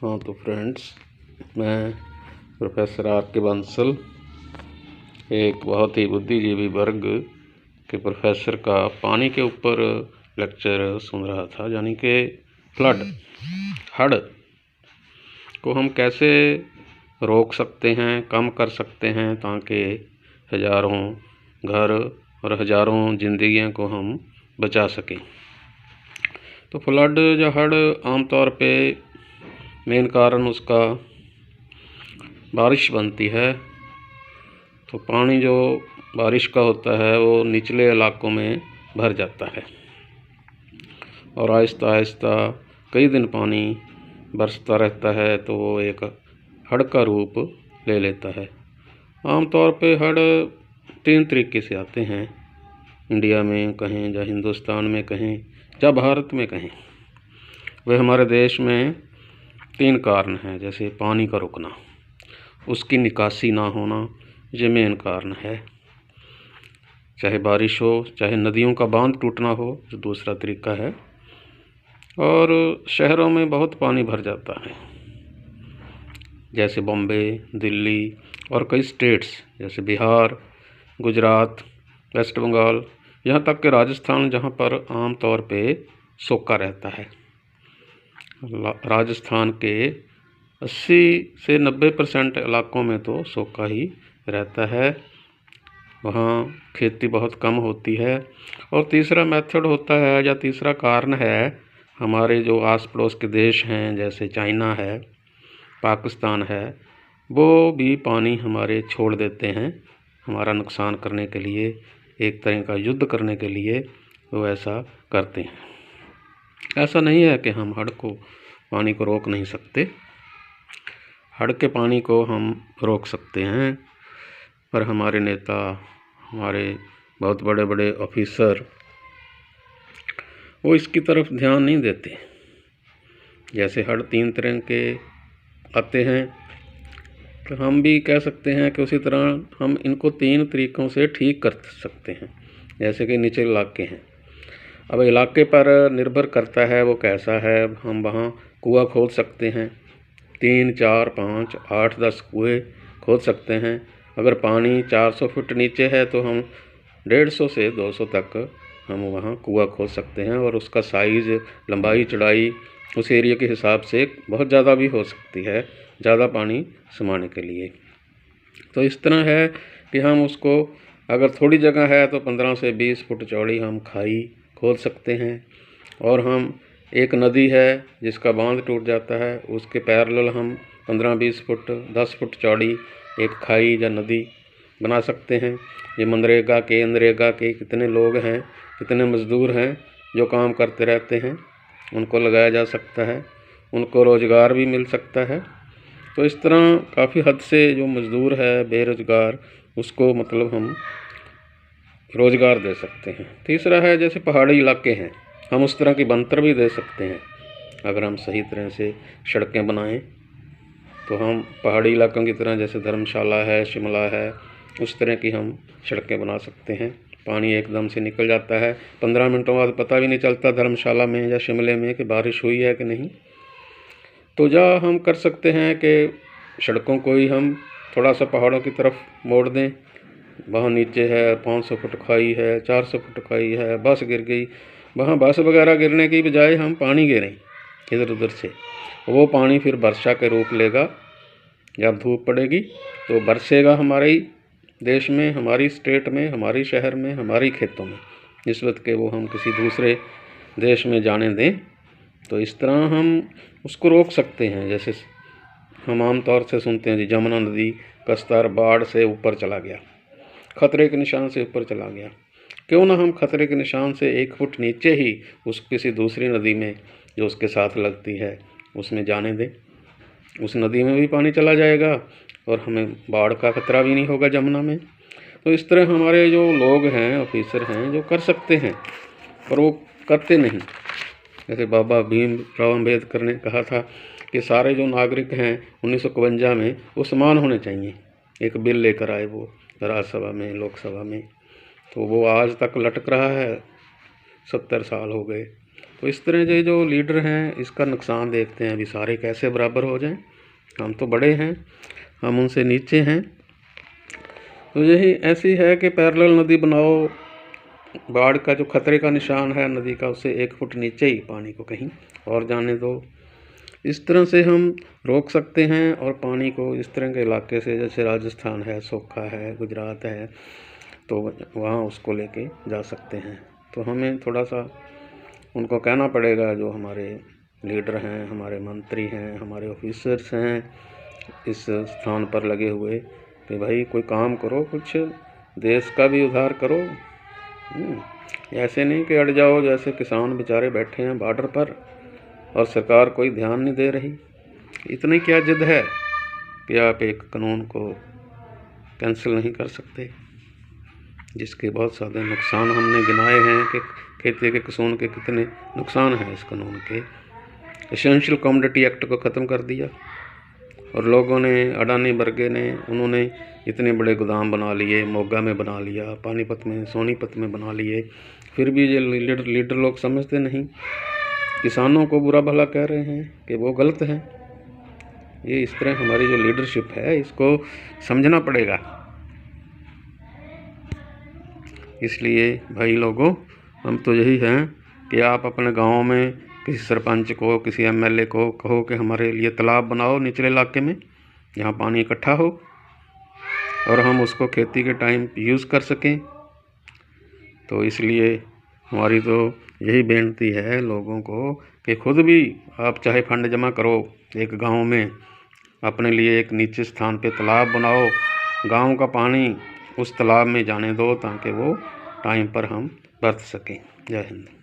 हाँ तो फ्रेंड्स, मैं प्रोफेसर आर के बंसल एक बहुत ही बुद्धिजीवी वर्ग के प्रोफेसर का पानी के ऊपर लेक्चर सुन रहा था। यानी कि हड़ को हम कैसे रोक सकते हैं, कम कर सकते हैं, ताकि हज़ारों घर और हज़ारों ज़िंदगियों को हम बचा सकें। तो फ्लड या हड़ आमतौर पे मेन कारण उसका बारिश बनती है। तो पानी जो बारिश का होता है वो निचले इलाकों में भर जाता है और आहिस्ता आहिस्ता कई दिन पानी बरसता रहता है, तो वो एक हड़ का रूप ले लेता है। आमतौर पे हड़ 3 तरीके से आते हैं, इंडिया में कहें या हिंदुस्तान में कहें या भारत में कहें। वे हमारे देश में 3 कारण हैं। जैसे पानी का रुकना, उसकी निकासी ना होना, ये मेन कारण है। चाहे बारिश हो, चाहे नदियों का बांध टूटना हो, जो दूसरा तरीका है। और शहरों में बहुत पानी भर जाता है, जैसे बॉम्बे, दिल्ली और कई स्टेट्स जैसे बिहार, गुजरात, वेस्ट बंगाल, यहाँ तक कि राजस्थान, जहाँ पर आम तौर पे सूखा रहता है। राजस्थान के 80 से 90% इलाकों में तो सूखा ही रहता है, वहाँ खेती बहुत कम होती है। और तीसरा मेथड होता है या तीसरा कारण है, हमारे जो आस पड़ोस के देश हैं, जैसे चाइना है, पाकिस्तान है, वो भी पानी हमारे छोड़ देते हैं हमारा नुकसान करने के लिए, एक तरह का युद्ध करने के लिए वो ऐसा करते हैं। ऐसा नहीं है कि हम पानी को रोक नहीं सकते। हड़ के पानी को हम रोक सकते हैं, पर हमारे नेता, हमारे बहुत बड़े बड़े ऑफिसर वो इसकी तरफ ध्यान नहीं देते। जैसे हड़ 3 तरह के आते हैं, तो हम भी कह सकते हैं कि उसी तरह हम इनको 3 तरीक़ों से ठीक कर सकते हैं। जैसे कि निचले इलाके हैं, अब इलाके पर निर्भर करता है वो कैसा है। हम वहाँ कुआं खोद सकते हैं, 3, 4, 5, 8, 10 कुएँ खोद सकते हैं। अगर पानी 400 फुट नीचे है तो हम 150 से 200 तक हम वहाँ कुआं खोद सकते हैं, और उसका साइज़, लंबाई, चौड़ाई उस एरिया के हिसाब से बहुत ज़्यादा भी हो सकती है, ज़्यादा पानी समाने के लिए। तो इस तरह है कि हम उसको, अगर थोड़ी जगह है तो 15 से 20 फुट चौड़ी हम खाई खोद सकते हैं। और हम एक नदी है जिसका बांध टूट जाता है, उसके पैरेलल हम 15-20 फुट 10 फुट चौड़ी एक खाई या नदी बना सकते हैं। ये मनरेगा के कितने लोग हैं, कितने मज़दूर हैं जो काम करते रहते हैं, उनको लगाया जा सकता है, उनको रोज़गार भी मिल सकता है। तो इस तरह काफ़ी हद से जो मज़दूर है बेरोज़गार, उसको मतलब हम रोज़गार दे सकते हैं। तीसरा है, जैसे पहाड़ी इलाके हैं, हम उस तरह की बनतर भी दे सकते हैं। अगर हम सही तरह से सड़कें बनाएं तो हम पहाड़ी इलाकों की तरह, जैसे धर्मशाला है, शिमला है, उस तरह की हम सड़कें बना सकते हैं। पानी एकदम से निकल जाता है, 15 मिनटों बाद पता भी नहीं चलता धर्मशाला में या शिमले में कि बारिश हुई है कि नहीं। तो या हम कर सकते हैं कि सड़कों को ही हम थोड़ा सा पहाड़ों की तरफ मोड़ दें। वहाँ नीचे है 500 फुट खाई है, 400 फुट खाई है, बस गिर गई, वहाँ बस वगैरह गिरने की बजाय हम पानी गिरें इधर उधर से, वो पानी फिर वर्षा के रूप लेगा। जब धूप पड़ेगी तो बरसेगा हमारे ही देश में, हमारी स्टेट में, हमारी शहर में, हमारी खेतों में, इस वक्त के वो हम किसी दूसरे देश में जाने दें। तो इस तरह हम उसको रोक सकते हैं। जैसे हम आम तौर से सुनते हैं जी, जमुना नदी का स्तर बाढ़ से ऊपर चला गया, खतरे के निशान से ऊपर चला गया। क्यों ना हम खतरे के निशान से 1 फुट नीचे ही उस किसी दूसरी नदी में जो उसके साथ लगती है उसमें जाने दें। उस नदी में भी पानी चला जाएगा और हमें बाढ़ का खतरा भी नहीं होगा जमुना में। तो इस तरह हमारे जो लोग हैं, ऑफिसर हैं, जो कर सकते हैं, पर वो करते नहीं। जैसे बाबा भीमराव अम्बेडकर ने कहा था कि सारे जो नागरिक हैं 1952 में वो समान होने चाहिए। एक बिल लेकर आए वो राज्यसभा में, लोकसभा में, तो वो आज तक लटक रहा है, 70 साल हो गए। तो इस तरह के जो लीडर हैं इसका नुकसान देखते हैं, अभी सारे कैसे बराबर हो जाएं। हम तो बड़े हैं, हम उनसे नीचे हैं। तो यही ऐसी है कि पैरेलल नदी बनाओ, बाढ़ का जो खतरे का निशान है नदी का, उससे 1 फुट नीचे ही पानी को कहीं और जाने दो। इस तरह से हम रोक सकते हैं और पानी को इस तरह के इलाके से, जैसे राजस्थान है, सोखा है, गुजरात है, तो वहाँ उसको लेके जा सकते हैं। तो हमें थोड़ा सा उनको कहना पड़ेगा, जो हमारे लीडर हैं, हमारे मंत्री हैं, हमारे ऑफिसर्स हैं इस स्थान पर लगे हुए, कि भाई कोई काम करो, कुछ देश का भी उद्धार करो। ऐसे नहीं कि अड़ जाओ, जैसे किसान बेचारे बैठे हैं बॉर्डर पर और सरकार कोई ध्यान नहीं दे रही। इतनी क्या जिद है कि आप एक कानून को कैंसिल नहीं कर सकते, जिसके बहुत सारे नुकसान हमने गिनाए हैं कि खेती के कानून के कितने नुकसान हैं। इस कानून के एसेंशियल कमोडिटी एक्ट को ख़त्म कर दिया और लोगों ने, अडानी वर्गे ने, उन्होंने इतने बड़े गोदाम बना लिए, मोगा में बना लिया, पानीपत में, सोनीपत में बना लिए, फिर भी ये लीडर लोग समझते नहीं, किसानों को बुरा भला कह रहे हैं कि वो गलत हैं। ये इस तरह हमारी जो लीडरशिप है इसको समझना पड़ेगा। इसलिए भाई लोगों, हम तो यही हैं कि आप अपने गांव में किसी सरपंच को, किसी एमएलए को कहो कि हमारे लिए तालाब बनाओ निचले इलाके में, जहाँ पानी इकट्ठा हो और हम उसको खेती के टाइम यूज़ कर सकें। तो इसलिए हमारी तो यही बेनती है लोगों को कि खुद भी आप चाहे फंड जमा करो, एक गांव में अपने लिए एक नीचे स्थान पे तालाब बनाओ, गांव का पानी उस तालाब में जाने दो ताकि वो टाइम पर हम बरत सकें। जय हिंद।